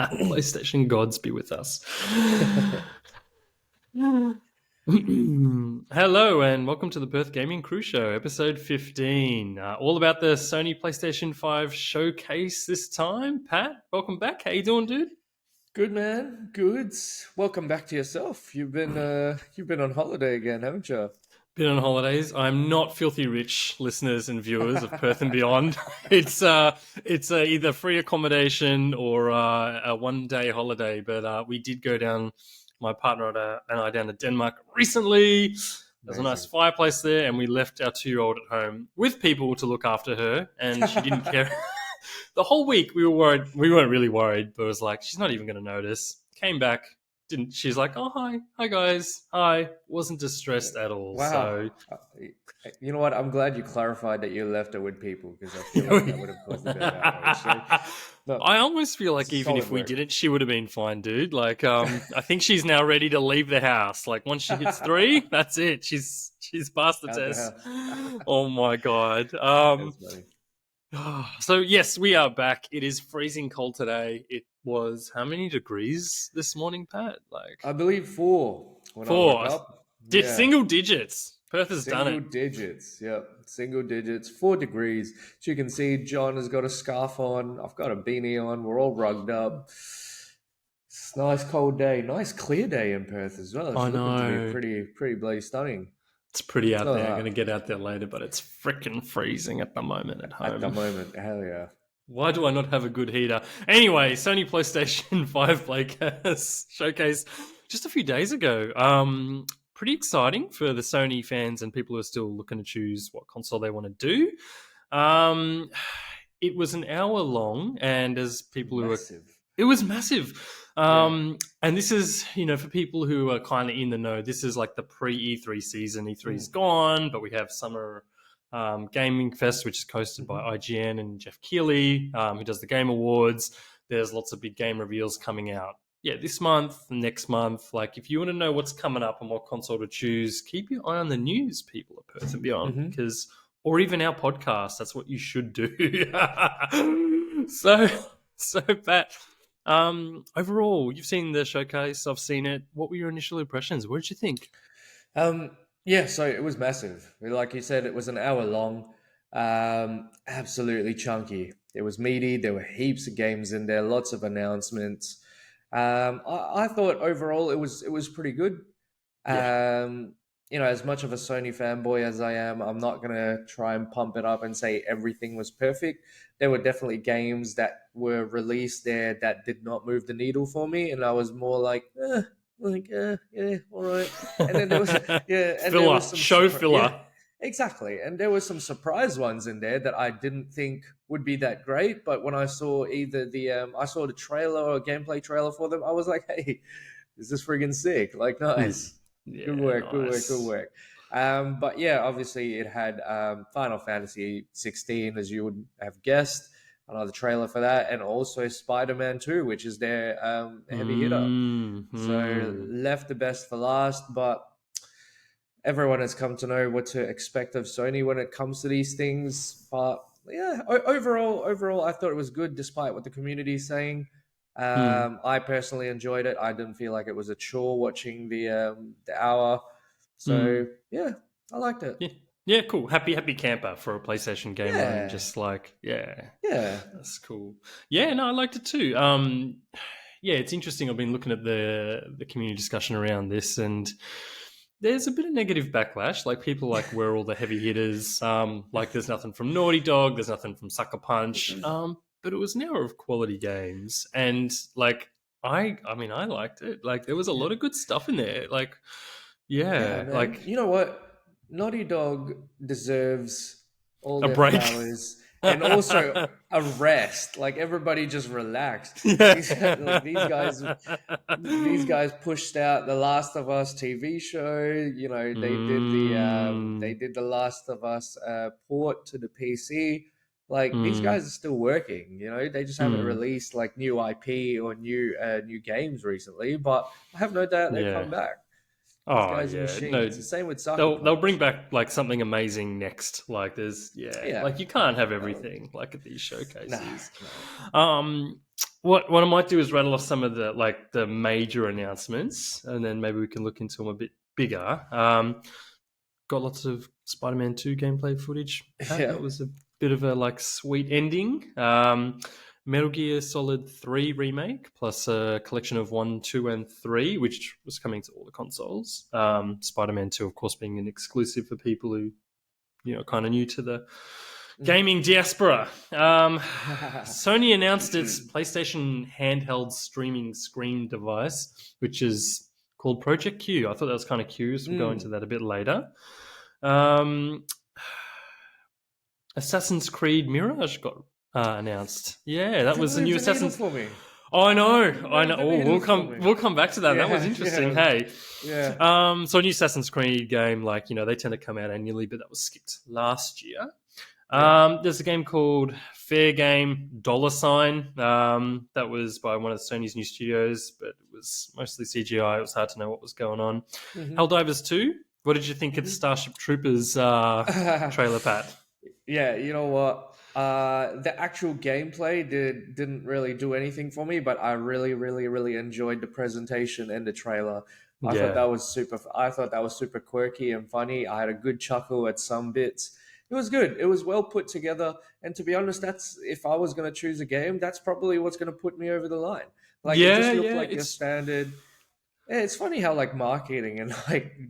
PlayStation gods be with us. Hello and welcome to the Perth Gaming Crew Show, episode 15. All about the Sony PlayStation 5 showcase this time. Pat, welcome back. How you doing, dude? Good, man. Good. Welcome back to yourself. You've been on holiday again, haven't you? Been on holidays. I'm not filthy rich, listeners and viewers of Perth and beyond. It's either free accommodation or a 1 day holiday. But we did go down. My partner and I down to Denmark recently. There's a nice Amazing. fireplace there, and we left our 2-year-old at home with people to look after her, and she didn't care. The whole week we were worried. We weren't really worried, but it was like she's not even going to notice. Came back, didn't. She's like, "Oh hi guys, hi." Wasn't distressed at all. Wow. So You know what? I'm glad you clarified that you left it with people because I feel like that would have caused a bit of outrage. So, no, I almost feel like even solid if we work. didn't, she would have been fine, dude. Like, I think she's now ready to leave the house. Like, once she hits 3, that's it. She's passed the Out the test. house. Oh my god. That's funny. So yes, we are back. It is freezing cold today. It was how many degrees this morning, Pat? Like I believe 4 when I woke 4, up. Yeah. single digits. Perth has done Single it. digits, yep. Single digits, 4 degrees. As you can see, John has got a scarf on. I've got a beanie on. We're all rugged up. It's a nice cold day. Nice clear day in Perth as well. It's I looking to be know. pretty bloody stunning. It's pretty out Oh, there. I'm going to get out there later, but it's freaking freezing at the moment at at the home. moment, hell yeah. Why do I not have a good heater? Anyway, Sony PlayStation 5 Playcast showcase just a few days ago. Pretty exciting for the Sony fans and people who are still looking to choose what console they want to do. It was an hour long, and as people who are, Massive. it was massive. Yeah. And this is, for people who are kind of in the know, this is like the pre-E3 season. E3's gone, but we have Summer Gaming Fest, which is hosted by IGN and Jeff Keighley, who does the Game Awards. There's lots of big game reveals coming out. Yeah, this month, next month. Like, if you want to know what's coming up and what console to choose, keep your eye on the news, people at Perth and beyond, Mm-hmm. because, or even our podcast, that's what you should do. so, Pat, overall, you've seen the showcase, I've seen it. What were your initial impressions? What did you think? Yeah, so it was massive. Like you said, it was an hour long. Absolutely chunky. It was meaty. There were heaps of games in there, lots of announcements. I thought overall it was pretty good. Yeah. As much of a Sony fanboy as I am, I'm not gonna try and pump it up and say everything was perfect. There were definitely games that were released there that did not move the needle for me, and I was more yeah, all right. And then there was yeah, and there Filler, was some show filler. yeah, exactly. And there were some surprise ones in there that I didn't think would be that great. But when I saw either I saw the trailer or a gameplay trailer for them, I was like, hey, this is friggin' sick. Like, nice. Yeah, Good work, good work, good nice. work. But yeah, obviously it had Final Fantasy 16, as you would have guessed, another trailer for that, and also Spider-Man 2, which is their heavy hitter. So Mm-hmm. left the best for last, but everyone has come to know what to expect of Sony when it comes to these things. But yeah, overall, I thought it was good, despite what the community is saying. I personally enjoyed it. I didn't feel like it was a chore watching the hour. So Mm. yeah, I liked it. Yeah. Yeah, cool. Happy camper for a PlayStation gamer, and Yeah, just like, yeah, yeah. that's cool. Yeah, no, I liked it too. Yeah, it's interesting. I've been looking at the community discussion around this, and there's a bit of negative backlash. Like, people like, where are all the heavy hitters? Like, there's nothing from Naughty Dog, there's nothing from Sucker Punch. But it was an hour of quality games, and like, I mean, I liked it. Like, there was a lot of good stuff in there. Like, Yeah, yeah, man. like You know what? Naughty Dog deserves all a their break. flowers and also a rest. Like, everybody just relaxed. Like, these guys pushed out the Last of Us TV show. They Mm, did the Last of Us port to the PC. Like, these mm, guys are still working. They just haven't mm. released like new IP or new games recently. But I have no doubt they'll come Yeah. back. These Oh guys are yeah. No, machines. The same with Sucker they'll bring Punch. back like something amazing next. Like, there's, yeah, Yeah. like, you can't have No. everything like at these No. showcases. No. Um what I might do is rattle off some of the major announcements, and then maybe we can look into them a bit bigger. Got lots of Spider-Man 2 gameplay footage. Pat. Yeah. That was a bit of a sweet ending. Metal Gear Solid 3 remake plus a collection of 1, 2, and 3, which was coming to all the consoles. Spider-Man 2, of course, being an exclusive for people who kind of new to the gaming diaspora. Sony announced its PlayStation handheld streaming screen device, which is called Project Q. I thought that was kind of curious. We'll go into that a bit later. Assassin's Creed Mirage got announced. Yeah, that was the new Assassin's. For me. Oh, I know. Oh, we'll come back to that. Yeah, that was interesting. yeah. Hey, Yeah. So a new Assassin's Creed game, they tend to come out annually, but that was skipped last year. There's a game called Fair Game $. That was by one of Sony's new studios, but it was mostly CGI. It was hard to know what was going on. Helldivers 2. What did you think of the Starship Troopers trailer, Pat? Yeah, you know what? The actual gameplay didn't really do anything for me, but I really, really, really enjoyed the presentation and the trailer. I thought that was super quirky and funny. I had a good chuckle at some bits. It was good. It was well put together. And to be honest, if I was going to choose a game, that's probably what's going to put me over the line. It just looked like your standard. Yeah, it's funny how marketing and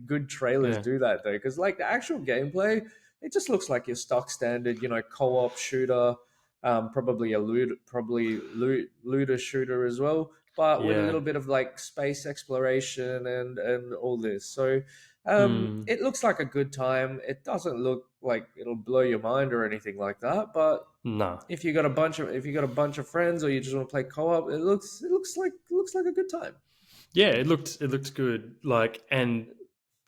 good trailers do that though, because the actual gameplay, it just looks like your stock standard, co-op shooter, probably a looter shooter as well, but with a little bit of space exploration and all this. So it looks like a good time. It doesn't look like it'll blow your mind or anything like that, but no. If you got a bunch of friends or you just want to play co-op, it looks like a good time. Yeah, it looked good. And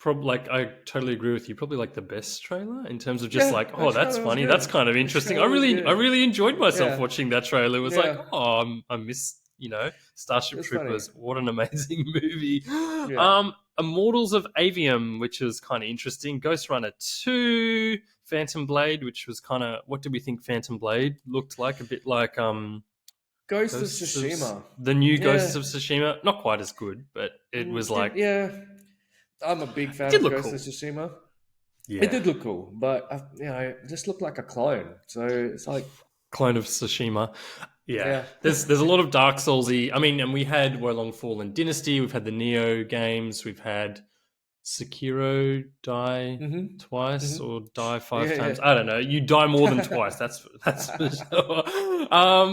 I totally agree with you. Probably the best trailer in terms of just that's funny. That's kind of interesting. I really enjoyed myself watching that trailer. It was I missed Starship Troopers. Funny. What an amazing movie. Immortals of Aveum, which was kind of interesting. Ghost Runner 2, Phantom Blade, which was kind of, what did we think Phantom Blade looked like? A bit like Ghost of Tsushima. The new Ghosts of Tsushima. Not quite as good, but it was I'm a big fan of Ghost of Tsushima. Yeah. It did look cool, but it just looked like a clone. So it's clone of Tsushima. Yeah. There's a lot of Dark Soulsy. I mean, and we had Wolong Fallen Dynasty. We've had the Neo games. We've had Sekiro die twice or die 5 times. I don't know. You die more than twice. That's for sure.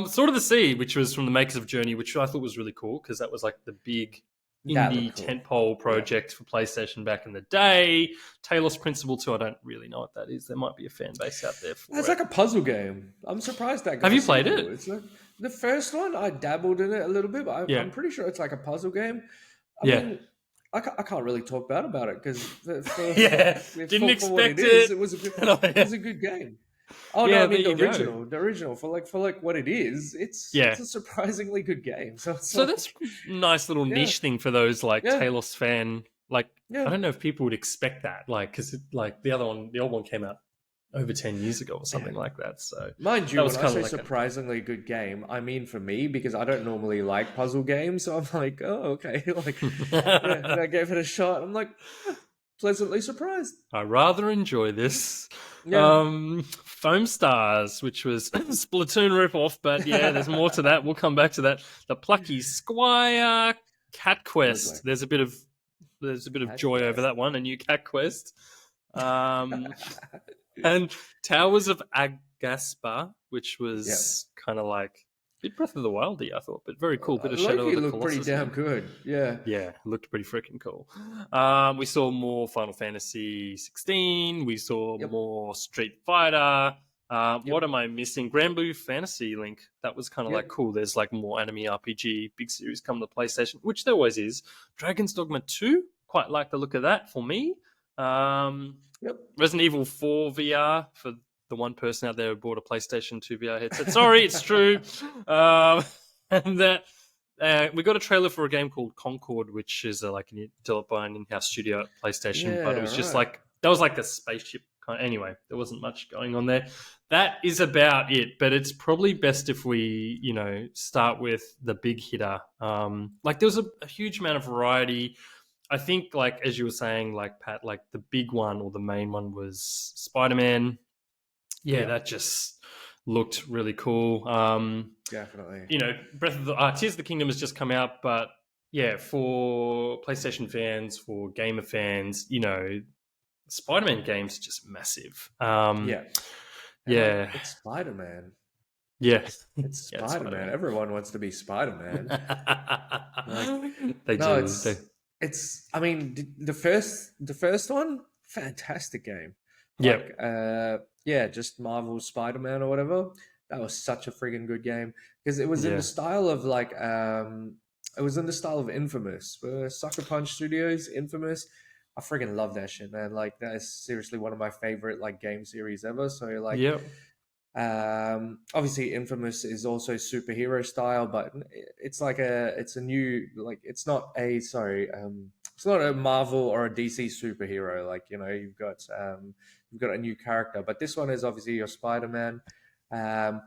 Sword of the Sea, which was from the makers of Journey, which I thought was really cool because that was the big indie tentpole project for PlayStation back in the day. Talos Principle 2, I don't really know what that is. There might be a fan base out there for it. It's like a puzzle game. I'm surprised that. Have you played it? It's the first one. I dabbled in it a little bit, but I'm pretty sure it's like a puzzle game. I mean, I can't really talk bad about it because didn't expect it. It was a good game. Oh no! I mean the original for what it is. It's a surprisingly good game. So that's a nice little niche thing for those Talos fan. I don't know if people would expect that. Because the old one came out over 10 years ago or something like that. So mind you, when I say surprisingly good game, I mean for me because I don't normally like puzzle games. So I'm like, oh okay, and I gave it a shot. I'm like. Pleasantly surprised. I rather enjoy this. Foamstars, which was Splatoon ripoff, but there's more to that. We'll come back to that. The Plucky Squire Cat Quest. There's a bit of joy over that one. A new Cat Quest. And Towers of Agaspa, which was kind of bit Breath of the Wildy, I thought, but very cool. Bit of Shadow of the Colossus. Looked pretty damn good. Yeah, it looked pretty freaking cool. We saw more Final Fantasy 16. We saw more Street Fighter. What am I missing? Grand Blue Fantasy Link. That was kind of cool. There's more anime RPG big series coming to PlayStation, which there always is. Dragon's Dogma 2. Quite like the look of that for me. Resident Evil 4 VR for the one person out there who bought a PlayStation 2 VR headset. Sorry, it's true. And that we got a trailer for a game called Concord, which is developed by an in-house studio at PlayStation. But it was just that was a spaceship kind of, anyway, there wasn't much going on there. that is about it. But it's probably best if we, start with the big hitter. Like there was a huge amount of variety. I think, like as you were saying, like Pat, like the big one or the main one was Spider-Man. Yeah, Yeah, that just looked really cool. definitely. Breath of the Tears of the Kingdom has just come out, but yeah, for PlayStation fans, for gamer fans, Spider-Man games are just massive. Yeah, and like Yeah, it's Spider-Man. yeah, It's yeah, it's Spider-Man. Spider-Man. Everyone wants to be Spider-Man. Like, They no, do. it's. I mean, the first one, fantastic game. Like, Yep, yeah, just Marvel Spider-Man or whatever. That was such a friggin' good game because it was in the yeah, style of like, it was in the style of Infamous, Sucker Punch Studios, Infamous. I friggin' love that shit, man. Like, that is seriously one of my favorite like game series ever. So like, yep, obviously Infamous is also superhero style, but it's a new, like, it's not a, sorry, it's not a Marvel or a DC superhero. Like, you've got a new character, but this one is obviously your Spider-Man. um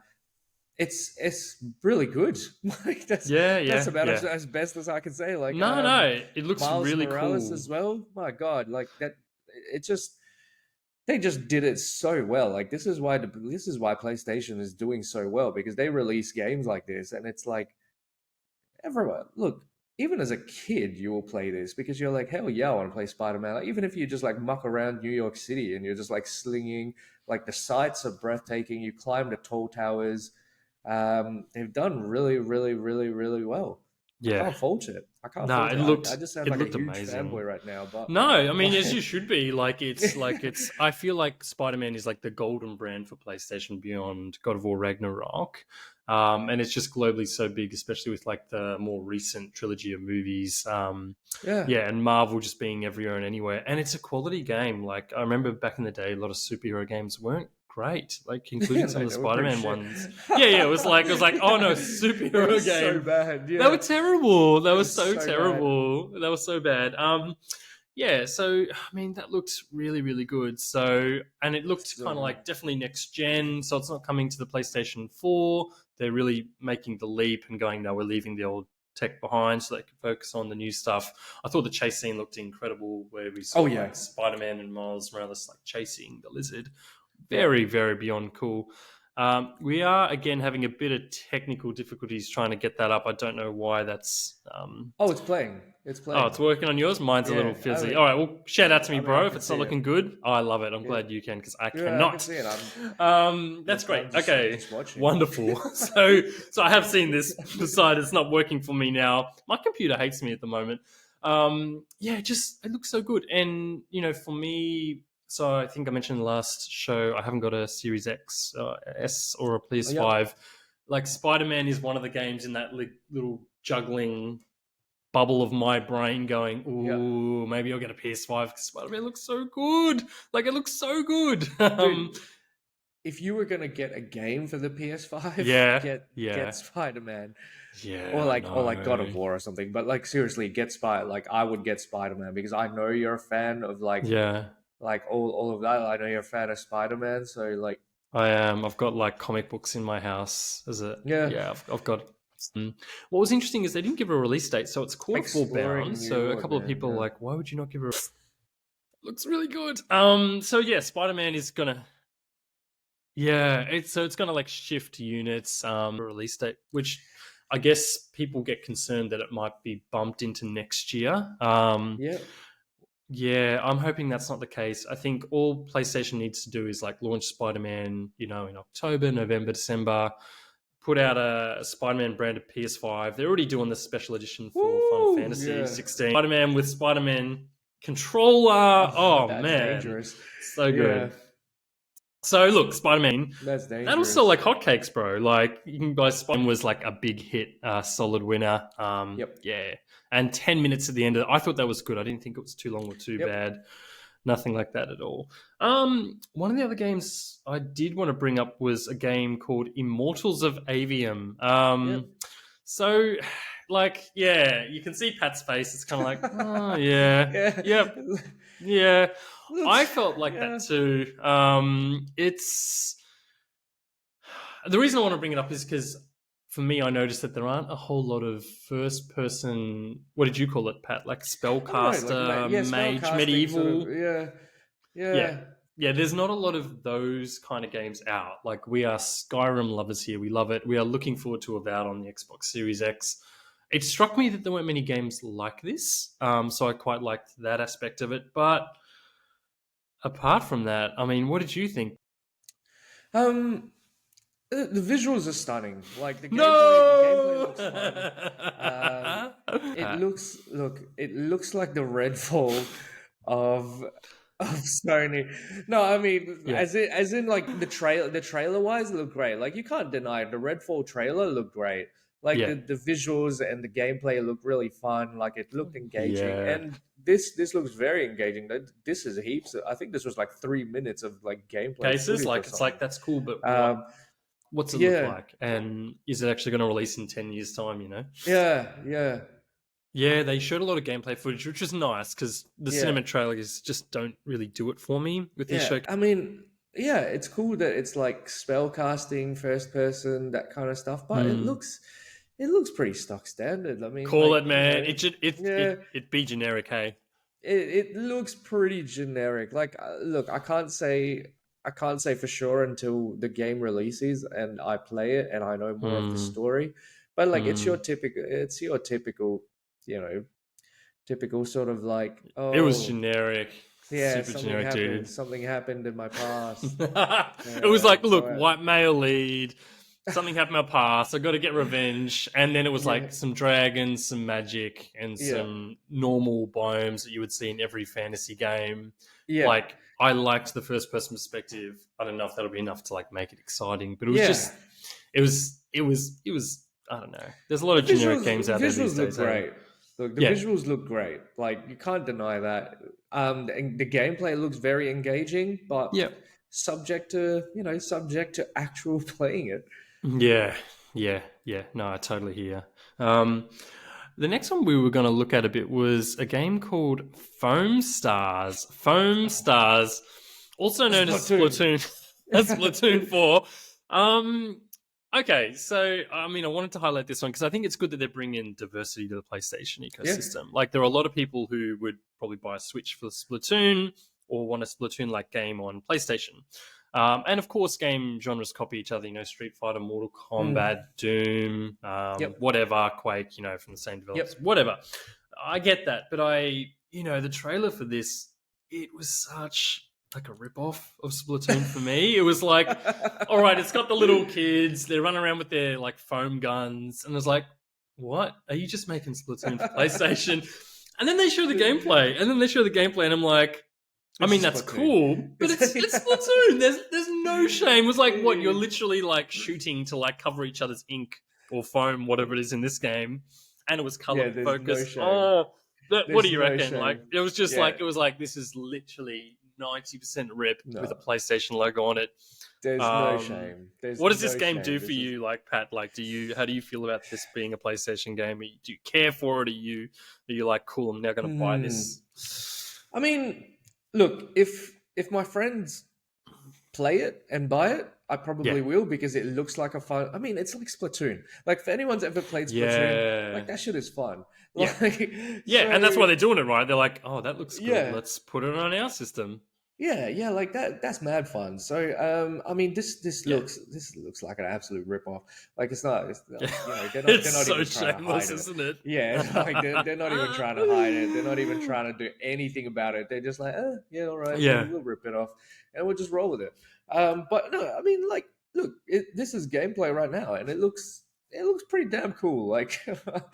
it's really good. Like, yeah, that's yeah, about yeah. as best as I can say. Like, No, no, it looks Miles really Morales cool. as well, my god, like that. It just, they just did it so well. Like, this is why PlayStation is doing so well, because they release games like this, and it's like, everyone, look, even as a kid, you will play this because you're like, hell yeah, I want to play Spider-Man. Like, even if you just like muck around New York City and you're just like slinging, like the sights are breathtaking. You climb the tall towers. They've done really, really, really, really well. I Yeah, can't fault it. I can't no, fault it it. I looked just sound it like a looked huge amazing. fanboy right now, but No, I mean, as like, you should be. Like it's. I feel like Spider-Man is like the golden brand for PlayStation beyond God of War Ragnarok, and it's just globally so big, especially with like the more recent trilogy of movies. yeah, Yeah, and Marvel just being everywhere and anywhere, and it's a quality game. Like I remember back in the day, a lot of superhero games weren't great, like including some no, of the they were pretty Spider-Man shit. ones. Yeah, yeah, it was like, oh no, They were superhero so game. bad. They were Yeah, terrible. They it were was so so bad. terrible. They were so bad. Yeah, so I mean that looked really, really good. So and it looked So kind of good. like definitely next gen. So it's not coming to the PlayStation 4. They're really making the leap and going, no, we're leaving the old tech behind so they can focus on the new stuff. I thought the chase scene looked incredible where we saw Oh yeah, like Spider-Man and Miles Morales like chasing the lizard. yeah. Very, very beyond cool. We are again having a bit of technical difficulties trying to get that up. I don't know why that's. Oh, it's playing. It's Oh, playing. it's working on yours. Mine's a little Yeah, fizzy. All right, well, shout out to me, I bro. If can it's not see it. looking good, oh, I love it. I'm Yeah, glad you can because I yeah, I can cannot. see it. That's great. I'm Okay, just watching. wonderful. So I have seen this. Decided it's not working for me now. My computer hates me at the moment. Yeah, just it looks so good, and for me. So I think I mentioned in the last show I haven't got a Series X, S, or a Yep. PS5. Like Spider-Man is one of the games in that little juggling bubble of my brain going, Yep. ooh, maybe I'll get a PS5 because Spider-Man looks so good. Like it looks so good. Dude, if you were gonna get a game for the PS5, Yeah, get yeah, Spider-Man. Or yeah. I like God know. of War or something. But like, seriously, get Spider like, I would get Spider-Man because I know you're a fan of Yeah, like all of that. I know you're a fan of Spider-Man, so like, I am. I've got like comic books in my house. As a yeah, yeah, I've got. What was interesting is they didn't give a release date, so it's quarter four bound. exploring New So a York, couple of man. people are Yeah. like, why would you not give a? Looks really good. So yeah, Spider-Man is gonna. Yeah, it's gonna like shift units release date, which I guess people get concerned that it might be bumped into next year. Yeah. Yeah, I'm hoping that's not the case. I think all PlayStation needs to do is like launch Spider-Man, in October, November, December, put out a Spider-Man branded PS5. They're already doing the special edition for Final Woo! Fantasy Yeah. 16. Spider-Man with Spider-Man controller. Oh That's man, dangerous. so Yeah. good. So look, Spider-Man, That's that'll sell dangerous. like hotcakes, bro. Like you can buy Spider-Man was like a big hit, solid winner. Yep. Yeah, and 10 minutes at the end of it, I thought that was good. I didn't think it was too long or too Yep. bad. Nothing like that at all. One of the other games I did want to bring up was a game called Immortals of Aveum. Yep. So, like, yeah, you can see Pat's face. It's kind of like, oh yeah, Yeah. yep, yeah. I Looks. felt like that Yeah. too. It's The reason I want to bring it up is because for me, I noticed that there aren't a whole lot of first-person. What did you call it, Pat? Like I don't know, like spellcaster, yeah, spell mage, casting sort of. medieval. Yeah, Yeah. yeah. Yeah, there's not a lot of those kind of games out. Like, we are Skyrim lovers here. We love it. We are looking forward to Avowed on the Xbox Series X. It struck me that there weren't many games like this, so I quite liked that aspect of it. But apart from that, I mean, what did you think? Um, the visuals are stunning. Like the gameplay No! looks fun. Um, Pat. it looks like the Redfall of Sony. No, I mean, Yeah. as in like the trailer wise, it looked great. Like you can't deny it. The Redfall trailer looked great. Like Yeah. the visuals and the gameplay looked really fun. Like it looked engaging, Yeah. and this looks very engaging. This is heaps. I think this was like 3 minutes of like gameplay Cases, footage or like, it's like, something. that's cool, but Um, what's it look yeah, like? And is it actually going to release in 10 years' time, yeah. Yeah, they showed a lot of gameplay footage, which was nice because the Yeah, cinema trailers just don't really do it for me with these yeah. show. I mean, yeah, it's cool that it's like spell casting, first person, that kind of stuff. But Hmm. it looks pretty stock standard. I mean, Call like it, man. It should yeah, it be generic, hey. it looks pretty generic. Like, look, I can't say for sure until the game releases and I play it and I know more of the Hmm. story. But like, Hmm. it's your typical, you know, typical sort of like, It was oh generic, yeah, super generic, dude. something happened in my past. It was like, So look, white male lead. Something happened in my past. I got to get revenge, and then it was yeah, like some dragons, some magic, and yeah, some normal biomes that you would see in every fantasy game. yeah, Like, I liked the first person perspective. I don't know if that'll be enough to like make it exciting, but it was yeah. just, it was. I don't know. There's a lot of generic games out there these Visuals look days. Hey, great. Look, the yeah, visuals look great. Like you can't deny that. The gameplay looks very engaging, but yeah. subject to actual playing it. Yeah, yeah. No, I totally hear. The next one we were going to look at a bit was a game called Foamstars. Foamstars, also known as Splatoon. Splatoon, as Splatoon 4. Um, okay, so I mean, I wanted to highlight this one because I think it's good that they're bringing diversity to the PlayStation Yeah. ecosystem. Like, there are a lot of people who would probably buy a Switch for Splatoon or want a Splatoon-like game on PlayStation. And of course, game genres copy each other. Street Fighter, Mortal Mm. Kombat, Doom, Yep. whatever, Quake. From the same developers, Yep. whatever. I get that, but the trailer for this, it was such like a rip-off of Splatoon for me. It was like, all right, it's got the little kids. They're running around with their like foam guns, and I was like, what? Are you just making Splatoon for PlayStation? And then they show the gameplay, and I'm like, I This mean, is that's Splatoon. cool, but it's Splatoon. There's no shame. It was like, what, you're literally like shooting to like cover each other's ink or foam, whatever it is in this game, and it was color Yeah, there's no focused. shame. Oh, what do There's you no reckon? Like, shame. it was just Yeah. like, this is literally 90% rip with a No. PlayStation logo on it. There's no Um, shame. There's what does this no game shame. do for This is you, like, Pat? Like, how do you feel about this being a PlayStation game? Do you care for it? Are you like, cool, I'm now going to buy Hmm. this? I mean, look, if my friends play it and buy it, I Yeah, probably will because it looks like a fun. I mean, it's like Splatoon. Like if anyone's ever played Splatoon, yeah. like that shit is fun. Yeah. Like Yeah, and that's so, why they're doing it, right? They're like, oh, that looks good. yeah. Let's put it on our system. Yeah, like that's mad fun. So I mean Yeah. this looks like an absolute rip off. Like it's not, It's they're not so even trying to shameless, hide it. isn't it? Yeah, it's like they're not even trying to hide it. They're not even trying to do anything about it. They're just like, yeah, all right, Yeah. we'll rip it off and we'll just roll with it. But no, I mean, like, look, this is gameplay right now, and it looks pretty damn cool. Like,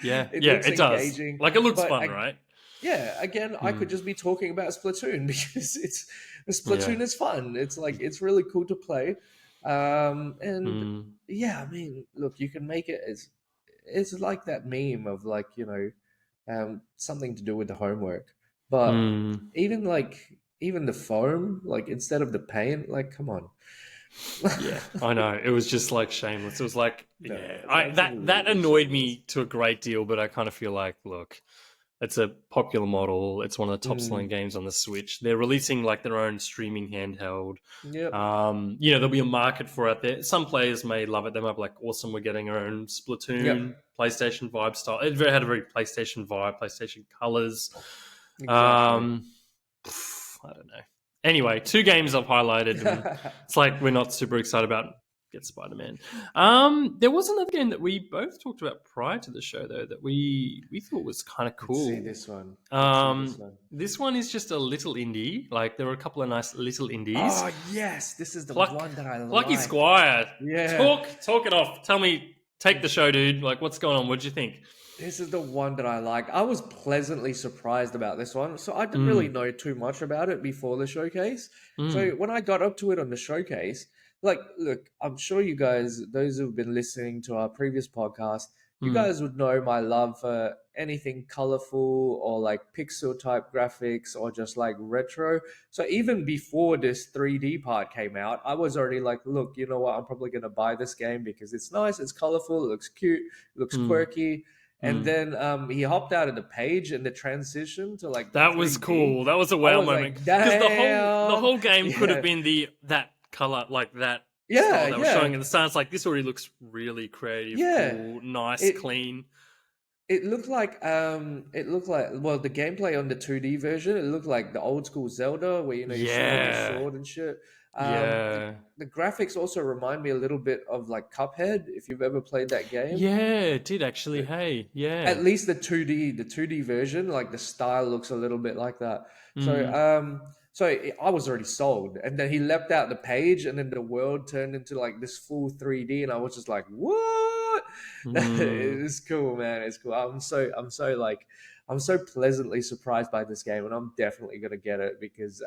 Yeah. it Yeah, looks it does. engaging. Like, it looks But fun, right? yeah, again, I could Hmm. just be talking about Splatoon because Yeah. Splatoon is fun. It's like it's really cool to play, and Hmm. yeah, I mean, look, you can make it as it's like that meme of like something to do with the homework, but Hmm. even the foam, like instead of the paint, like come on, Yeah, I know. It was just like shameless. It was like, no, yeah, it's I that absolutely annoyed shameless. me to a great deal, but I kind of feel like, look, It's a popular model. It's one of the top selling Mm. games on the Switch. They're releasing like their own streaming handheld. Yep. There'll be a market for it there. Some players may love it. They might be like, awesome, we're getting our own Splatoon, Yep. PlayStation vibe style. It had a very PlayStation vibe, PlayStation colors. Exactly. Um, I don't know. Anyway, 2 games I've highlighted, and it's like we're not super excited about. Get Spider-Man. There was another game that we both talked about prior to the show, though, that we thought was kind of Let's see cool. this one. Let's see this one. This one is just a little indie. Like there were a couple of nice little indies. Oh yes, this is the one that I Plucky like. Squire. Yeah. Talk it off. Tell me, take the show, dude. Like, what's going on? What'd you think? This is the one that I like. I was pleasantly surprised about this one. So I didn't really know too much about it before the showcase. So when I got up to it on the showcase, like, look, I'm sure you guys, those who've been listening to our previous podcast, you guys would know my love for anything colorful or like pixel type graphics or just like retro. So even before this 3D part came out, I was already like, look, you know what? I'm probably going to buy this game because it's nice, it's colorful, it looks cute, it looks quirky. And then he hopped out of the page and the transition to like that 3D. was cool. That was a wow moment because the whole game could have been that color, like that style that was showing in the start. It's like this already looks really creative, cool, nice, clean. It looked like well, the gameplay on the 2D version, it looked like the old school Zelda where you swing your sword and shit. The graphics also remind me a little bit of like Cuphead, if you've ever played that game. Yeah, it did actually. Hey, yeah. At least the 2D version, like the style looks a little bit like that. So I was already sold, and then he leapt out the page, and then the world turned into like this full 3D, and I was just like, "What?" It's cool, man. It's cool. I'm so pleasantly surprised by this game, and I'm definitely gonna get it because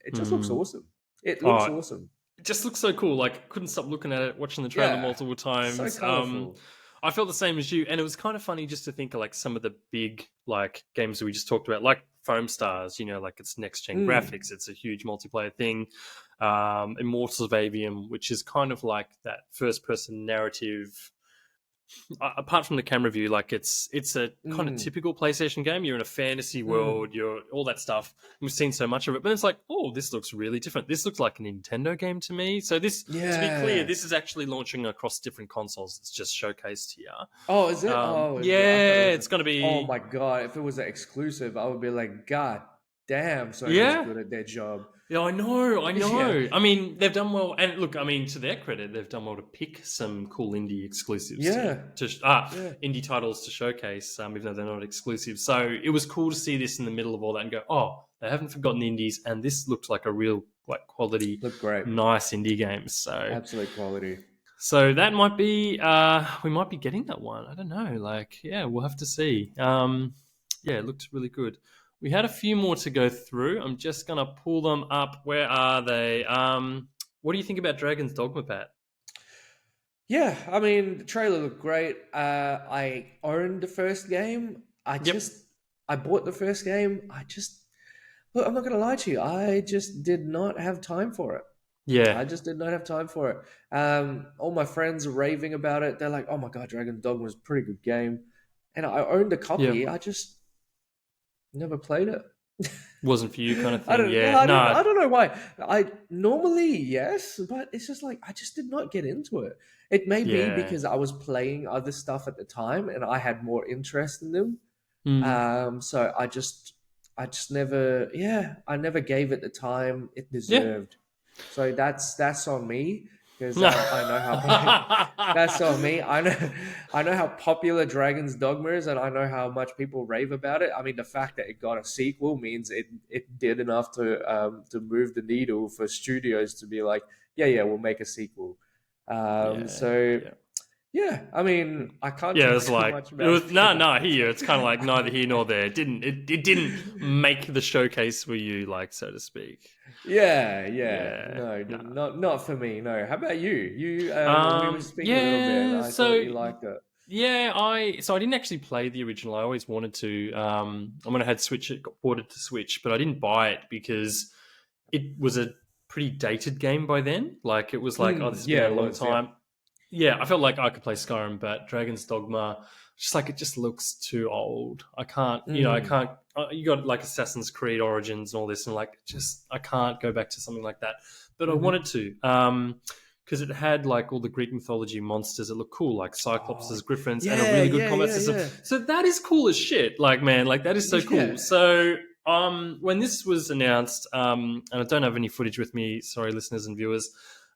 it just looks awesome. It looks awesome. It just looks so cool. Like, couldn't stop looking at it, watching the trailer multiple times. So colorful. I felt the same as you, and it was kind of funny just to think of like some of the big like games that we just talked about, like Foamstars. Like it's next gen graphics. It's a huge multiplayer thing. Immortals of Aveum, which is kind of like that first person narrative. Apart from the camera view, like it's a kind of typical PlayStation game. You're in a fantasy world, you're all that stuff. We've seen so much of it, but it's like, oh, this looks really different. This looks like a Nintendo game to me. So this, to be clear, this is actually launching across different consoles. It's just showcased here. Oh, is it? It's going to be. Oh my god! If it was an exclusive, I would be like, God damn, Sony's good at their job. Yeah, I know. Yeah. I mean, they've done well. And look, I mean, to their credit, they've done well to pick some cool indie exclusives. Indie titles to showcase, even though they're not exclusive. So it was cool to see this in the middle of all that and go, oh, they haven't forgotten the indies. And this looked like a real quality, great, nice indie game. So absolute quality. So that might be, we might be getting that one. I don't know. We'll have to see. It looked really good. We had a few more to go through. I'm just going to pull them up. Where are they? What do you think about Dragon's Dogma, Pat? Yeah, I mean, the trailer looked great. I owned the first game. I bought the first game. Look, I'm not going to lie to you. I just did not have time for it. Yeah. I just did not have time for it. All my friends are raving about it. They're like, oh my God, Dragon's Dogma was a pretty good game. And I owned a copy. Yeah. I just never played it. Wasn't for you kind of thing. I don't know why. I normally, yes, but it's just like I just did not get into it. It may be because I was playing other stuff at the time and I had more interest in them. So I just never I never gave it the time it deserved. So that's on me. Because I know how that's on me. I know how popular Dragon's Dogma is, and I know how much people rave about it. I mean, the fact that it got a sequel means it did enough to move the needle for studios to be like, we'll make a sequel. I mean, I can't. Yeah, it's like much about it was no here. It's kind of like neither here nor there. It didn't make the showcase for you, like so to speak. No, not for me. No. How about you? We were speaking a little bit. And I thought you liked it. Yeah, I didn't actually play the original. I always wanted to. When I had Switch, it got ported to Switch, but I didn't buy it because it was a pretty dated game by then. Like it was like, this has been a long time. Yeah, I felt like I could play Skyrim, but Dragon's Dogma, just like it just looks too old. I can't, I Mm. can't. You got like Assassin's Creed Origins and all this, and like just I can't go back to something like that. But I Mm-hmm. wanted to, because it had like all the Greek mythology monsters that look cool, like Oh, Cyclopses, Griffins, and a yeah, really good yeah, combat yeah, system. yeah, So that is cool as shit. Like man, like that is so cool. yeah. So when this was announced, and I don't have any footage with me, sorry, listeners and viewers,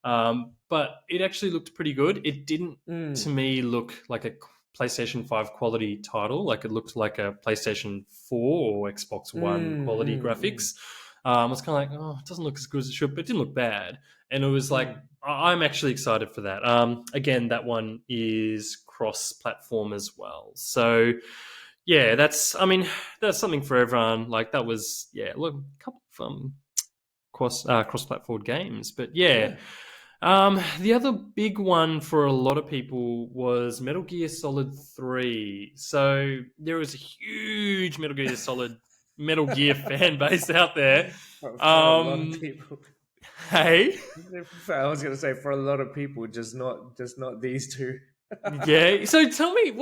but it actually looked pretty good. It didn't, to Mm. me, look like a PlayStation 5 quality title. Like it looked like a PlayStation 4 or Xbox One Mm, quality mm, mm, graphics. I was kind of like, oh, it doesn't look as good as it should, but it didn't look bad. And it was like, mm. I'm actually excited for that. Again, that one is cross-platform as well. So, yeah, that's something for everyone. Like that was, yeah, look, a couple of cross-platform games, but yeah. Yeah. The other big one for a lot of people was Metal Gear Solid 3. So there was a huge Metal Gear fan base out there. For a lot of Um, people. hey, I was gonna say for a lot of people, just not these two. yeah. So tell me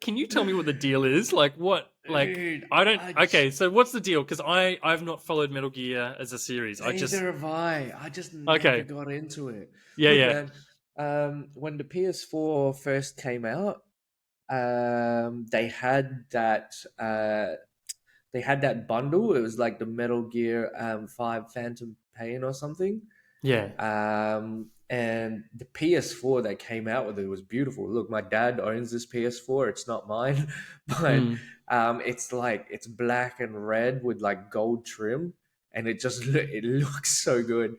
can you tell me what the deal is? Like what, Dude, I don't. Okay, so what's the deal? Because I've not followed Metal Gear as a series. I just neither have I. I just never okay, got into it. yeah, Look, yeah, man. When the PS4 first came out, they had that. They had that bundle. It was like the Metal Gear 5 Phantom Pain or something. yeah. And the PS4 that came out with it was beautiful. Look, my dad owns this PS4. It's not mine, but Mm. it's black and red with like gold trim, and it looks so good.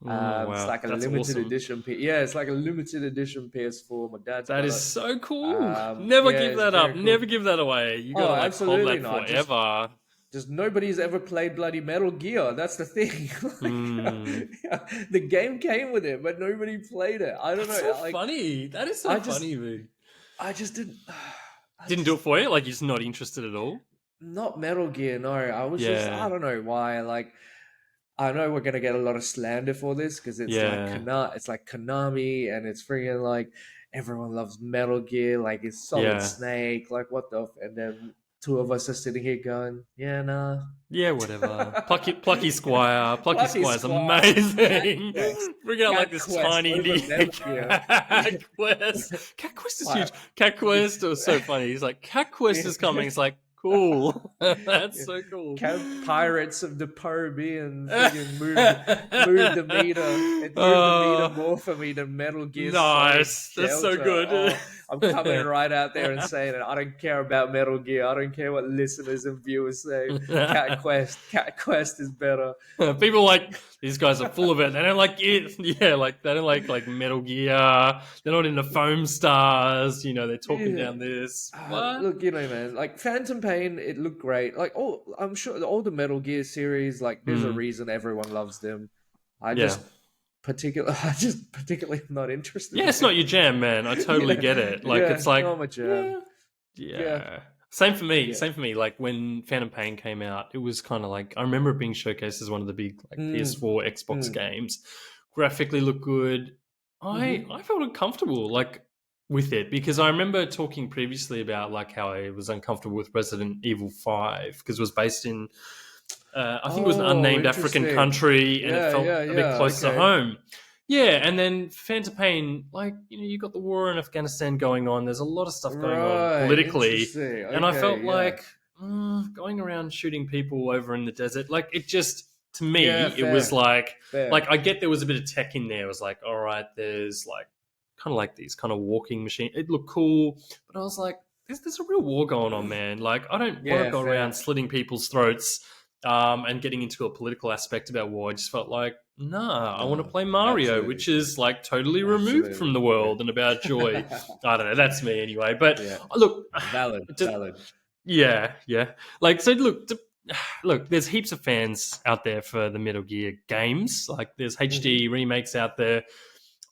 Oh It's wow, like a that's limited awesome. edition. Yeah, it's like a limited edition PS4. My dad's That got is it. so cool. Never Yeah, give it's that up. very cool. Never give that away. You Oh, gotta like hold absolutely that not. forever. Just nobody's ever played bloody Metal Gear. That's the thing. Mm. The game came with it, but nobody played it. I don't That's so know. Like funny. That is so I just, funny, dude. I just didn't. I Didn't do just it for you? Like you're just not interested at all? not Metal Gear. No, I was just. I Yeah. don't know why. Like I know we're gonna get a lot of slander for this because Yeah. It's like Konami, and it's freaking like everyone loves Metal Gear. Like it's Solid Yeah. Snake. Like what the? And then two of us are sitting here going, yeah, nah. Yeah, whatever. Plucky Squire. Plucky Plucky Squire's Squire, Cat amazing. Quest, Bring out like Cat this Quest tiny over Metal indie Gear. Cat Quest. Cat Quest is Fire. huge. Cat Quest was so funny. He's like, Cat Quest is coming. It's like, cool. That's so cool. Pirates of the Purrebean friggin' moved the meter. It moved the meter Oh, more for me than Metal Gear Solid nice. That's so Shelter. good. Oh, I'm coming right out there and saying it. I don't care about Metal Gear. I don't care what listeners and viewers say. Cat Quest is better. People like these guys are full of it. They don't like it. Yeah, like they don't like Metal Gear. They're not into Foamstars. They're talking Yeah. down this. What? Look, man, like Phantom Pain, it looked great. Like, I'm sure all the Metal Gear series, like, there's a Mm, reason everyone loves them. I yeah. just I just particularly am not interested Yeah, in it's them. not your jam, man. I totally Yeah, get it. Like yeah, it's like, not my jam. yeah, Yeah, yeah. Same for me. yeah. Same for me. Like when Phantom Pain came out, it was kind of like I remember it being showcased as one of the big like Mm, PS4, Xbox mm, games. Graphically looked good. I mm-hmm. felt uncomfortable like with it because I remember talking previously about like how I was uncomfortable with Resident Evil 5 because it was based in I think it was an Oh, unnamed African interesting. country, and it Yeah, felt yeah, a bit yeah. close to Okay. home. Yeah, and then Phantom Pain, like you got the war in Afghanistan going on. There's a lot of stuff going on Right. politically, Interesting. and I felt Okay. Yeah. like going around shooting people over in the desert. Like it just to Yeah. me, it was Fair. like Fair. I get there was a bit of tech in there. It was like, all right, there's like kind of like these kind of walking machine. It looked cool, but I was like, there's a real war going on, man. Like I don't want to Yeah. go around Fair. slitting people's throats and getting into a political aspect about war. I just felt like, nah, I want to No. play Mario, Absolutely. which is like totally removed from Absolutely. the world and about joy. Yeah. I don't know. That's me anyway. But Yeah. look, Valid. Valid. yeah, yeah. Like so, look. There's heaps of fans out there for the Metal Gear games. Like there's Hmm. HD remakes out there.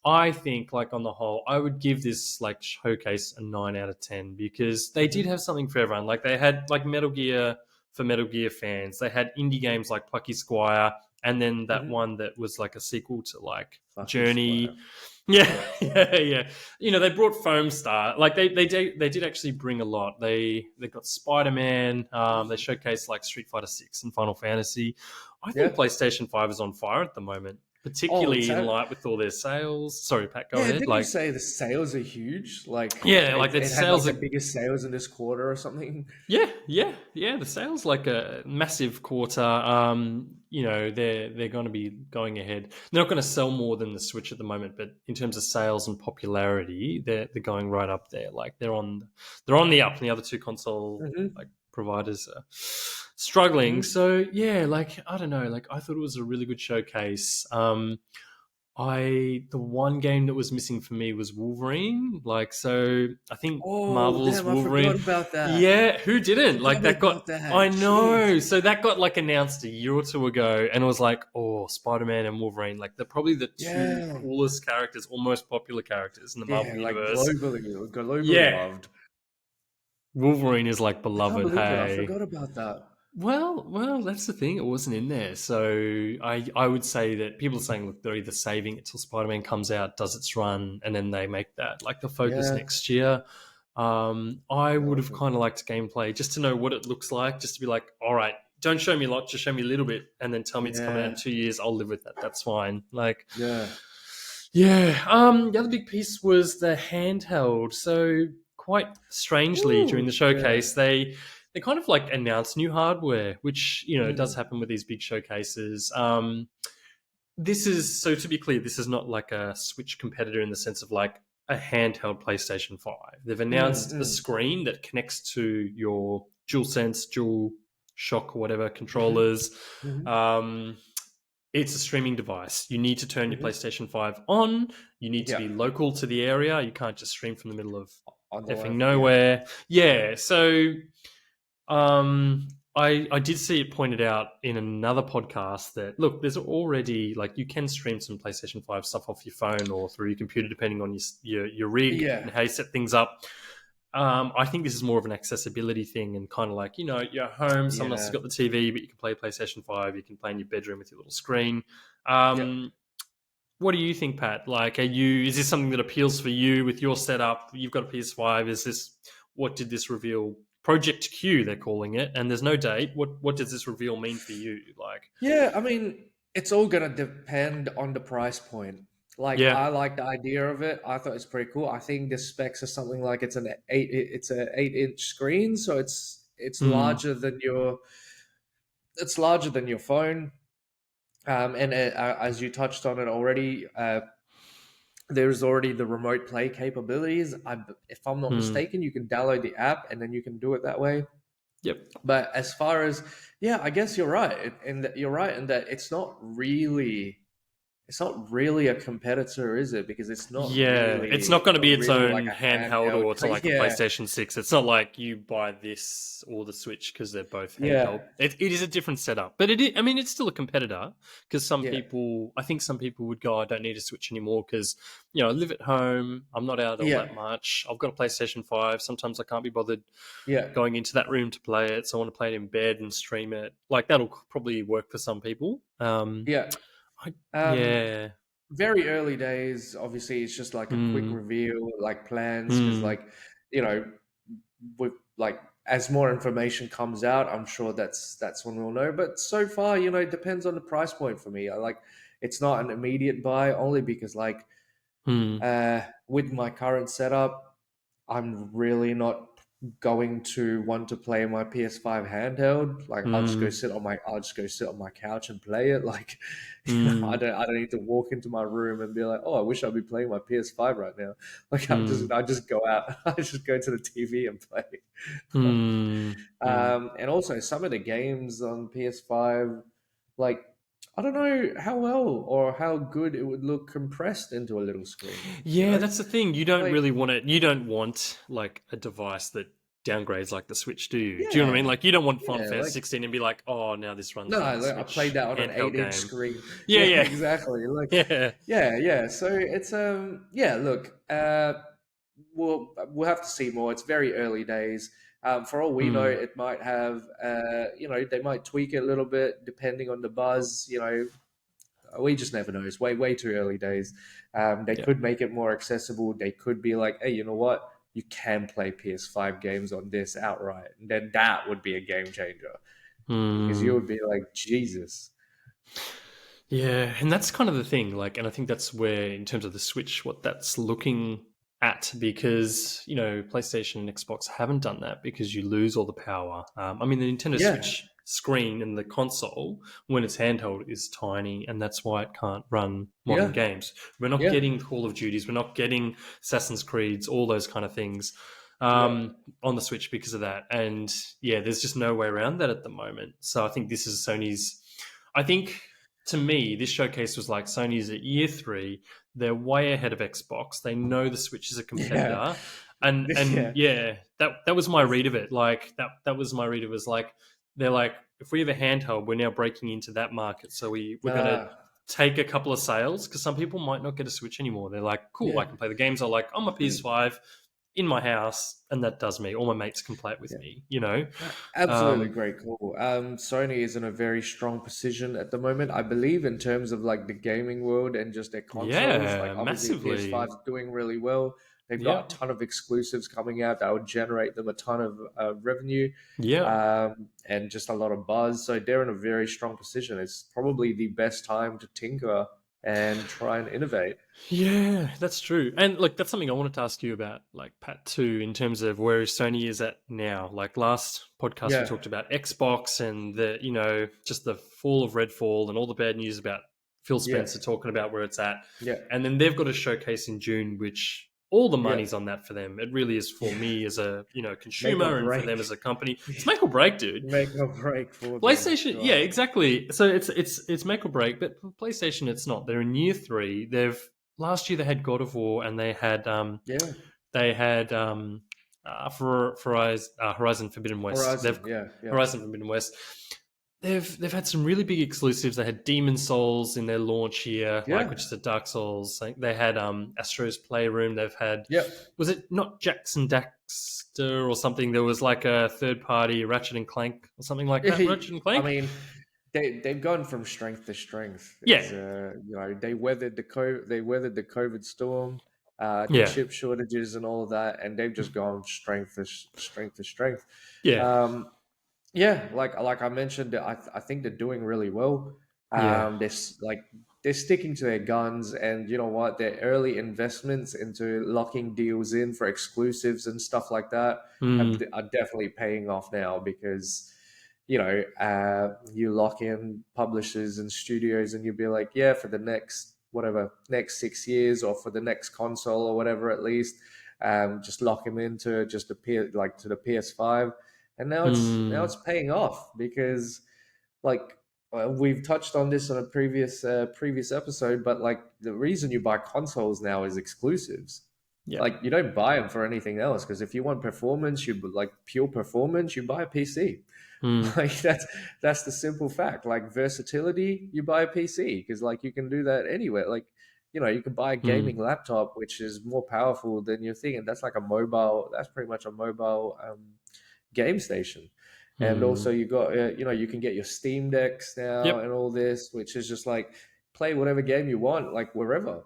I think, like on the whole, I would give this like showcase a 9 out of 10 because they did Hmm. have something for everyone. Like they had like Metal Gear for Metal Gear fans. They had indie games like Plucky Squire, and then that Hmm. one that was like a sequel to like Plucky Journey. Squire. Yeah, yeah. They brought Foamstar. Like they did actually bring a lot. They got Spiderman. They showcased like Street Fighter 6 and Final Fantasy. I think Yeah. PlayStation 5 is on fire at the moment, Oh, particularly in light with all their sales. Sorry, Pat, go yeah. ahead. Didn't you Like, say the sales are huge? Like yeah, like it, the it had like sales the are. biggest sales in this quarter or something. Yeah, yeah, yeah. The sales like a massive quarter. They're going to be going ahead. They're not going to sell more than the Switch at the moment, but in terms of sales and popularity, they're going right up there. Like they're on the up. And the other two console Hmm. like providers are struggling. Hmm. So yeah, like I don't know. Like I thought it was a really good showcase. The one game that was missing for me was Wolverine. Like, so I think Oh, Marvel's damn! I forgot Wolverine. about that. Yeah, who didn't? Like Forgot that got. about that. I Jeez. know. So that got like announced a year or two ago, and it was like, oh, Spider-Man and Wolverine. Like they're probably the two Yeah. coolest characters, or most popular characters in the Marvel Yeah, like universe. globally Yeah, loved. Wolverine is like I can't beloved. believe it. I Hey. forgot about that. Well, that's the thing. It wasn't in there, so I would say that people are saying, look, they're either saving it till Spider Man comes out, does its run, and then they make that like the focus Yeah. next year. I would have No. kind of liked gameplay just to know what it looks like, just to be like, all right, don't show me a lot, just show me a little bit, and then tell me it's coming out in Yeah. 2 years. I'll live with that. That's fine. Like, Yeah. yeah. The other big piece was the handheld. So quite strangely during Ooh. the Yeah. showcase, they kind of like announced new hardware, which does Mm. happen with these big showcases. This is so to be clear, this is not like a Switch competitor in the sense of like a handheld PlayStation 5. They've Mm. announced a Mm. screen that connects to your DualSense, Dual Shock, or whatever Mhm. controllers. Mhm. Um, it's a streaming device. You need to turn your Mhm. PlayStation 5 on. You need to Yeah. be local to the area. You can't just stream from the middle of On the effing live. Yeah. nowhere. Yeah, so I did see it pointed out in another podcast that look, there's already like you can stream some PlayStation 5 stuff off your phone or through your computer depending on your rig and Yeah. how you set things up. I think this is more of an accessibility thing and kind of like, you're home, someone else has Yeah. got the TV, but you can play PlayStation 5, you can play in your bedroom with your little screen. Yeah. Um, what do you think, Pat? Like, is this something that appeals for you with your setup? You've got a PS5. What did this reveal? Project Q, they're calling it, and there's no date. What does this reveal mean for you? Like, Yeah. I mean, it's all gonna depend on the price point. Like, yeah, I like the idea of it. I thought it's pretty cool. I think the specs are something like it's a 8-inch screen, so it's mm, larger than your phone. And as you touched on it already, there's already the remote play capabilities. If I'm not mm, mistaken, you can download the app and then you can do it that way. yep, But as far as yeah, I guess you're right, and you're right in that it's not really a competitor, is it? Because yeah. It's not going to be its like own a handheld handheld. or to like a Yeah, PlayStation 6. It's not like you buy this or the Switch because they're both yeah, handheld. It is a different setup, but I mean, it's still a competitor because yeah, I think some people would go, I don't need a Switch anymore because, I live at home. I'm not out all yeah, that much. I've got a PlayStation 5. Sometimes I can't be bothered yeah, going into that room to play it. So I want to play it in bed and stream it. Like that'll probably work for some people. yeah. I, Um, yeah. very early days. Obviously, it's just like a quick Mm, reveal, like plans, because mm. like you know, with like as more information comes out, I'm sure that's when we'll know. But so far, it depends on the price point for me. I like it's not an immediate buy only because like Hmm. with my current setup, I'm really not going to want to play my PS5 handheld. Like Hmm. I'll just go sit on my couch and play it. Like, I Hmm. don't need to walk into my room and be like, oh, I wish I'd be playing my PS5 right now. Like Hmm. I just go out, I just go to the TV and play. Hmm. Hmm. And also some of the games on PS5, like I don't know how well or how good it would look compressed into a little screen. Yeah, that's the thing. You don't Like really want it. You don't want like a device that downgrades like the Switch, do you? Do you know what I mean? yeah, Like you don't want Final yeah, Fantasy like 16 and be like, oh, now this runs no, like a like, I played Switch that on an handheld 8-inch game. screen. Yeah, Yeah, yeah, exactly. Like yeah. yeah, yeah. So it's yeah. Look, we'll have to see more. It's very early days. For all we know, Hmm. it might have they might tweak it a little bit depending on the buzz. we just never know. It's way too early days. They Yeah. could make it more accessible. They could be like, hey, you know what? You can play PS5 games on this outright. And then that would be a game changer because you Hmm. would be like, Jesus. Yeah, and that's kind of the thing. Like, and I think that's where, in terms of the Switch, what that's looking at, because PlayStation and Xbox haven't done that because you lose all the power. I mean, the Nintendo Yeah, Switch screen and the console, when it's handheld, is tiny, and that's why it can't run modern yeah, games. We're not yeah, getting Call of Duties, we're not getting Assassin's Creeds, all those kind of things yeah, on the Switch because of that. And yeah, there's just no way around that at the moment. So I think this is Sony's. I think, to me, this showcase was like Sony's at year three. They're way ahead of Xbox. They know the Switch is a yeah, competitor, and yeah, yeah, that was my read of it. Like that was my read. It was like they're like, if we have a handheld, we're now breaking into that market. So we're gonna uh, take a couple of sales because some people might not get a Switch anymore. They're like, cool, I yeah. can play the games I like on my PS5 in my house, and that does me. All my mates can play it with Yeah. me. Absolutely Um, great call. Sony is in a very strong position at the moment, I believe, in terms of like the gaming world and just their consoles. Like yeah, obviously PS5 massively. is doing really well. They've got Yeah, a ton of exclusives coming out that will generate them a ton of revenue, yeah. and just a lot of buzz. So they're in a very strong position. It's probably the best time to tinker and try and innovate. Yeah, that's true. And like that's something I wanted to ask you about, like Pat too, in terms of where Sony is at now. Like last podcast we Yeah, talked about Xbox and just the fall of Redfall and all the bad news about Phil yeah, Spencer talking about where it's at. yeah, And then they've got a showcase in June, which all the yeah, money's on that for them. It really is, for yeah. me as a Make or consumer and for them break. as a company. It's make or break, dude. Make or break for them. PlayStation, yeah, God. exactly. So it's make or break, but for PlayStation, it's not. They're in year three. They've Last year they had God of War, and Yeah. they had for Horizon Forbidden West. They've Horizon. Yeah. Yeah. Horizon Forbidden West. They've had some really big exclusives. They had Demon Souls in their launch year, like, Yeah. which is a Dark Souls. They had Astro's Playroom. They've had, Yep. was it not Jackson Daxter or something? There was like a third party Ratchet and Clank or something like that. Ratchet and I Clank. mean, they've gone from strength to strength. Yeah, It's they weathered the COVID storm, the yeah, chip shortages and all of that, and they've just gone strength to strength. yeah, Um, Yeah, like I mentioned, I think they're doing really well. yeah. Like they're sticking to their guns, and you know what? Their early investments into locking deals in for exclusives and stuff like that Mm, are definitely paying off now because you lock in publishers and studios, and you'll be like, yeah, for the next 6 years, or for the next console or whatever, at least, just lock them into just to the PS5, and now it's mm, paying off because like we've touched on this on a previous episode, but like the reason you buy consoles now is exclusives. yeah. Like you don't buy them for anything else because if you want performance, you like pure performance, you buy a PC. Mm, Like that's the simple fact. Like versatility, you buy a PC because like you can do that anywhere. Like you can buy a gaming mm, laptop which is more powerful than your thing, and that's like a mobile. That's pretty much a mobile game station. And also mm. you got you can get your Steam decks now Yep. and all this, which is just like play whatever game you want, like wherever.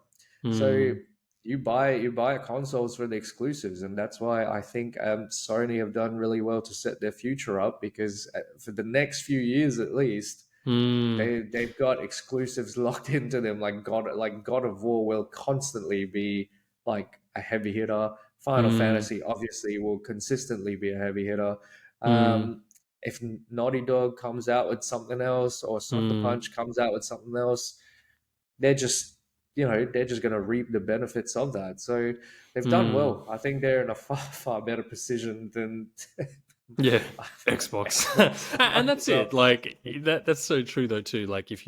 So Mm, you buy consoles for the exclusives, and that's why I think Sony have done really well to set their future up because for the next few years at least, mm, they've got exclusives locked into them. Like God of War will constantly be like a heavy hitter. Final mm, Fantasy obviously will consistently be a heavy hitter. mm, If Naughty Dog comes out with something else, or Sucker mm, Punch comes out with something else, they're just going to reap the benefits of that. So they've done mm. well. I think they're in a far better position than Yeah, Xbox. Xbox, And that's it. Microsoft. Like that's so true though too. Like if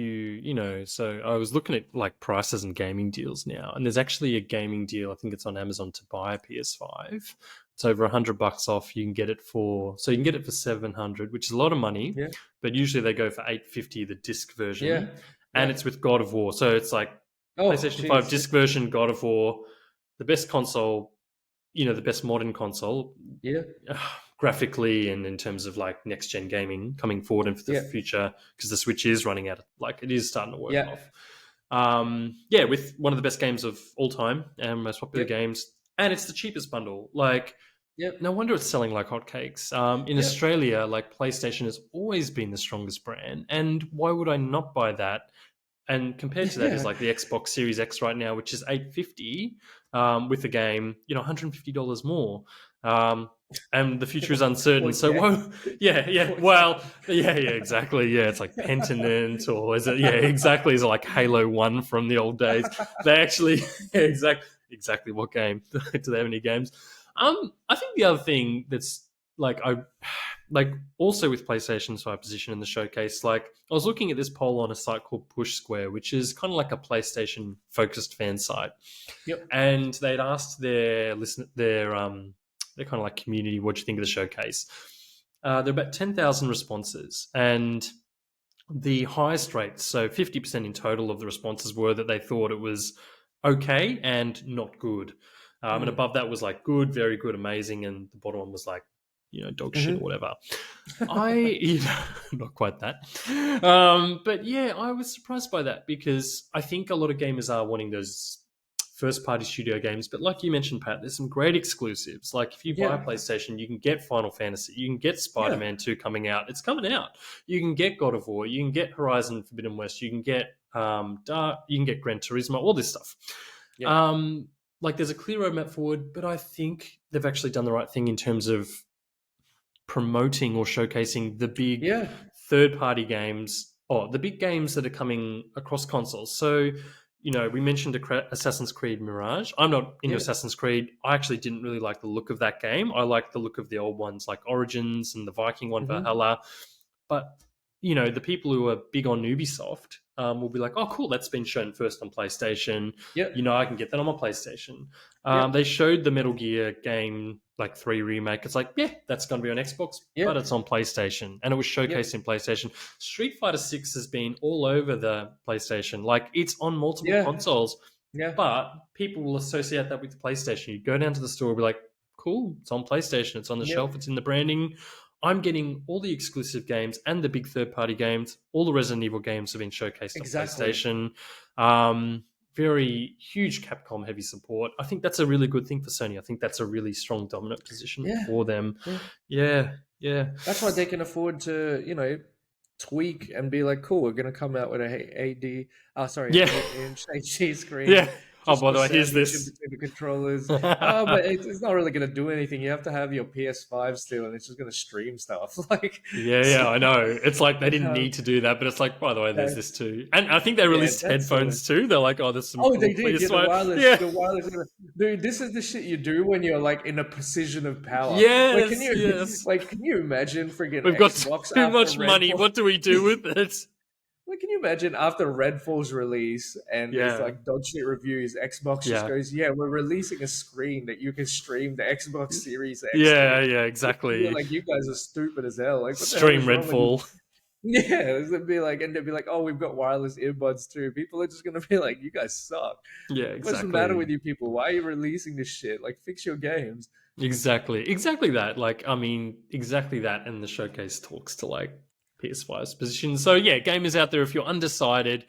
so I was looking at like prices and gaming deals now, and there's actually a gaming deal. I think it's on Amazon to buy a PS5. It's over $100 off. You can get it for 700, which is a lot of money, Yeah, but usually they go for 850 the disc version, yeah, and yeah. it's with God of War. So it's like Oh, PlayStation 5 jeez. disc version, God of War, the best console, the best modern console, Yeah, graphically and in terms of like next gen gaming coming forward and for the yeah, future, because the Switch is running out, like it is starting to work yeah. off. Yeah, with one of the best games of all time and most popular Yep. games, and it's the cheapest bundle. Like, Yep. no wonder it's selling like hotcakes. In Yep. Australia, like PlayStation has always been the strongest brand, and why would I not buy that? And compared to that is Yeah. like the Xbox Series X right now, which is $850 with the game, $150 more. Um, and the future is uncertain. For So, games. whoa, yeah. For Well, yeah, exactly. Yeah, it's like Pentiment, or is it? Yeah, exactly. Is it like Halo 1 from the old days? They actually, yeah, exactly what game? Do they have any games? I think the other thing that's like like also with PlayStation's high position in the showcase, like I was looking at this poll on a site called Push Square, which is kind of like a PlayStation focused fan site, Yep. and they'd asked their kind of like community, what do you think of the showcase? There are about 10,000 responses, and the highest rates, so 50% in total of the responses, were that they thought it was okay and not good. And Mm. above that was like good, very good, amazing, and the bottom one was like, dog shit or Hmm. whatever. Not quite that. But yeah, I was surprised by that because I think a lot of gamers are wanting those first party studio games. But like you mentioned, Pat, there's some great exclusives. Like if you buy a Yeah. PlayStation, you can get Final Fantasy, you can get Yeah. Spider-Man 2 coming out. It's coming out. You can get God of War, you can get Horizon Forbidden West, you can get you can get Gran Turismo, all this stuff. Yeah. Like there's a clear roadmap forward, but I think they've actually done the right thing in terms of promoting or showcasing the big Yeah. third-party games, or the big games that are coming across consoles. So, we mentioned Assassin's Creed Mirage. I'm not into Yeah. Assassin's Creed. I actually didn't really like the look of that game. I like the look of the old ones like Origins and the Viking one, Hmm. Valhalla. But, the people who are big on Ubisoft will be like, oh, cool, that's been shown first on PlayStation. Yep. I can get that on my PlayStation. Yep. They showed the Metal Gear game, like 3 remake. It's like, yeah, that's going to be on Xbox, but Yep. it's on PlayStation, and it was Yep. showcased in PlayStation. Street Fighter 6 has been all over the PlayStation, like it's on multiple Yeah. consoles, Yeah. but people will associate that with the PlayStation. You go down to the store, and be like, cool, it's on PlayStation, it's on the Yep. shelf, it's in the branding. I'm getting all the exclusive games and the big third-party games. All the Resident Evil games have been showcased on Exactly. PlayStation. Very huge Capcom heavy support. I think that's a really good thing for Sony. I think that's a really strong dominant position Yeah. for them. Yeah. Yeah, yeah. That's why they can afford to, tweak and be like, cool, we're going to come out with a AD, sorry, an Yeah. 8-inch HD screen, Yeah. Oh, just by for the way, here's sandwich in this. between the controllers. But it's not really going to do anything. You have to have your PS5 still, and it's just going to stream stuff. Like, Yeah, so, I know. It's like they didn't um, need to do that, but it's like, by the way, there's uh, this too. And I think they yeah, released that's sort of. headphones too. They're like, oh, there's some Oh, cool they did. Yeah, PS5. the Yeah. wireless. Dude, this is the shit you do when you're like in a position of power. Like, can Yes, you, yes. like, can you imagine freaking We've got Xbox too after much money. Redfall? What do we do with it? Like, can you imagine after Redfall's release and there's Yeah, like dog shit reviews, Xbox just yeah. goes, "Yeah, we're releasing a screen that you can stream the Xbox Series X to." Yeah, You're exactly. like, you guys are stupid as hell. Like, what the hell Stream is wrong with you? Redfall. Yeah, it'd be like, and they'd be like, "Oh, we've got wireless earbuds too." People are just gonna be like, "You guys suck. Yeah, What's the matter with exactly. you people? Why are you releasing this shit? Like, fix your games." Exactly that. Like, I mean, exactly that. And the showcase talks to like PS5's position. So yeah, gamers out there, if you're undecided,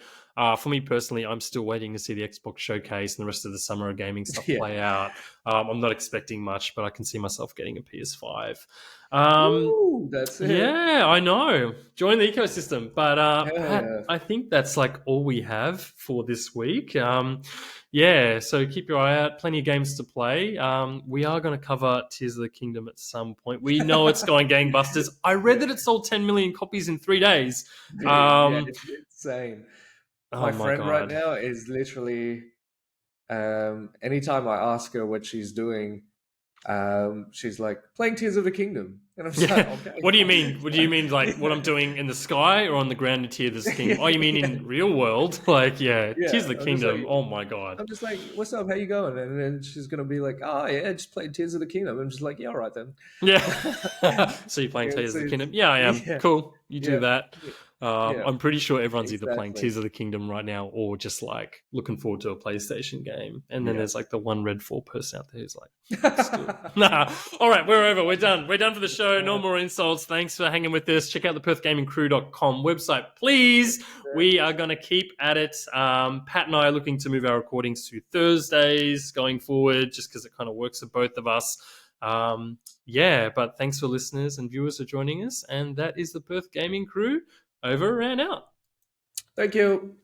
for me personally, I'm still waiting to see the Xbox showcase and the rest of the summer of gaming stuff Yeah. play out. I'm not expecting much, but I can see myself getting a PS5. Um, Woo! That's it. yeah, I know. Join the ecosystem. But Hell Pat, yeah. I think that's like all we have for this week. Yeah, so keep your eye out. Plenty of games to play. We are going to cover Tears of the Kingdom at some point. We know it's going gangbusters. I read Yeah. that it sold 10 million copies in 3 days. Dude, yeah, it's insane. Oh My my friend right God. now is literally anytime I ask her what she's doing, she's like playing Tears of the Kingdom. And I'm just like, Yeah. okay. What do you mean? What do you mean, like what I'm doing in the sky or on the ground in Tears of the Kingdom? Oh, you mean Yeah, in real world? Like, yeah, yeah. Tears of the Kingdom. Oh my God. I'm just like, what's up? How you going? And then she's gonna be like, oh yeah, just played Tears of the Kingdom. I'm just like, yeah, all right then. Yeah. So you're playing Yeah, Tears so of the Kingdom? Yeah, I am. yeah, Cool. You do yeah, that. yeah, I'm pretty sure everyone's either playing exactly. Tears of the Kingdom right now or just like looking forward to a PlayStation game. And then Yeah. there's like the one Redfall person out there who's like, still. Nah. All right, we're over. We're done. We're done for the show. So no more insults. Thanks for hanging with us. Check out the PerthGamingCrew.com website, please. We are going to keep at it. Pat and I are looking to move our recordings to Thursdays going forward, just because it kind of works for both of us. But thanks for listeners and viewers for joining us. And that is the Perth Gaming Crew. Over and out. Thank you.